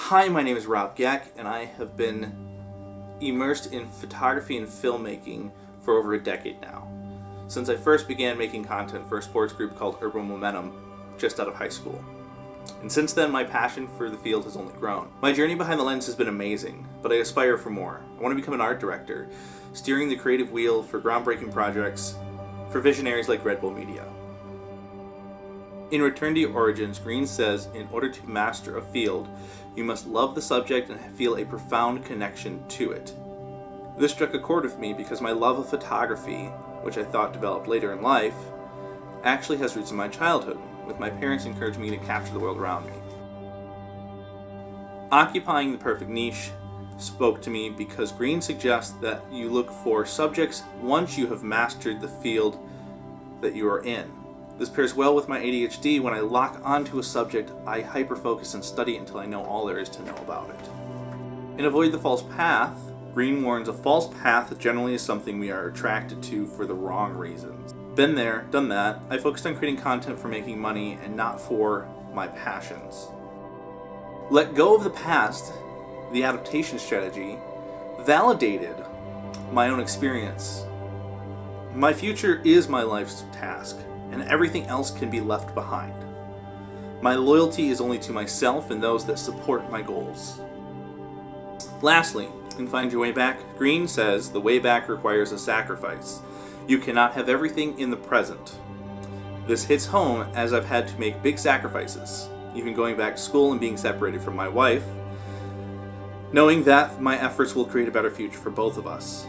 Hi, my name is Rob Geeck, and I have been immersed in photography and filmmaking for over a decade now, since I first began making content for a sports group called Urban Momentum just out of high school. And since then, my passion for the field has only grown. My journey behind the lens has been amazing, but I aspire for more. I want to become an art director, steering the creative wheel for groundbreaking projects for visionaries like Red Bull Media. In Return to Your Origins, Greene says, in order to master a field, you must love the subject and feel a profound connection to it. This struck a chord with me because my love of photography, which I thought developed later in life, actually has roots in my childhood, with my parents encouraging me to capture the world around me. Occupying the perfect niche spoke to me because Greene suggests that you look for subjects once you have mastered the field that you are in. This pairs well with my ADHD. When I lock onto a subject, I hyper-focus and study until I know all there is to know about it. In Avoid the False Path, Greene warns a false path generally is something we are attracted to for the wrong reasons. Been there, done that. I focused on creating content for making money and not for my passions. Let go of the past, the adaptation strategy, validated my own experience. My future is my life's task, and everything else can be left behind. My loyalty is only to myself and those that support my goals. Lastly, in Find Your Way Back, Greene says the way back requires a sacrifice. You cannot have everything in the present. This hits home as I've had to make big sacrifices, even going back to school and being separated from my wife, knowing that my efforts will create a better future for both of us.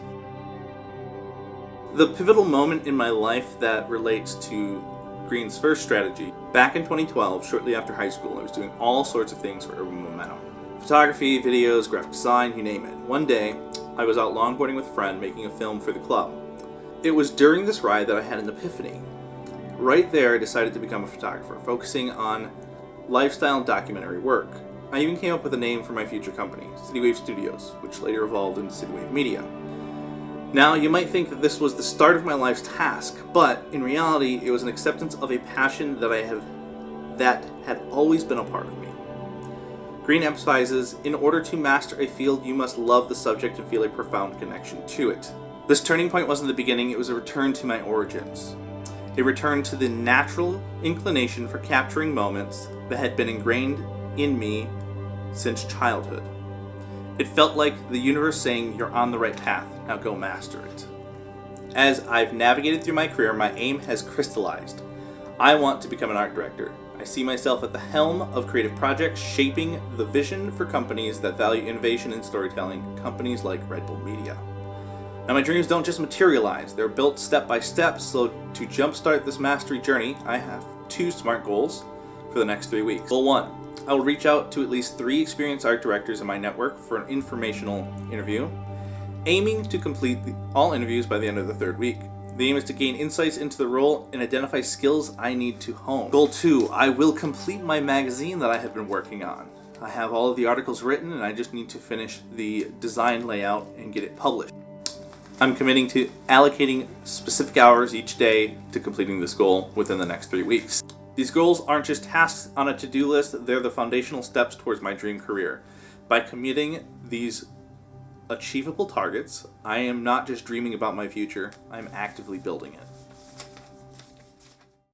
The pivotal moment in my life that relates to Greene's first strategy, back in 2012, shortly after high school, I was doing all sorts of things for Urban Momentum. Photography, videos, graphic design, you name it. One day, I was out longboarding with a friend making a film for the club. It was during this ride that I had an epiphany. Right there, I decided to become a photographer, focusing on lifestyle and documentary work. I even came up with a name for my future company, Citywave Studios, which later evolved into Citywave Media. Now, you might think that this was the start of my life's task, but in reality, it was an acceptance of a passion that had always been a part of me. Greene emphasizes, in order to master a field, you must love the subject and feel a profound connection to it. This turning point wasn't the beginning, it was a return to my origins. A return to the natural inclination for capturing moments that had been ingrained in me since childhood. It felt like the universe saying, you're on the right path, now go master it. As I've navigated through my career, my aim has crystallized. I want to become an art director. I see myself at the helm of creative projects, shaping the vision for companies that value innovation and storytelling, companies like Red Bull Media. Now, my dreams don't just materialize, they're built step by step, so to jumpstart this mastery journey, I have 2 SMART goals for the next 3 weeks. Goal 1. I will reach out to at least 3 experienced art directors in my network for an informational interview, aiming to complete all interviews by the end of the 3rd week. The aim is to gain insights into the role and identify skills I need to hone. Goal 2, I will complete my magazine that I have been working on. I have all of the articles written and I just need to finish the design layout and get it published. I'm committing to allocating specific hours each day to completing this goal within the next 3 weeks. These goals aren't just tasks on a to-do list, they're the foundational steps towards my dream career. By committing these achievable targets, I am not just dreaming about my future, I'm actively building it.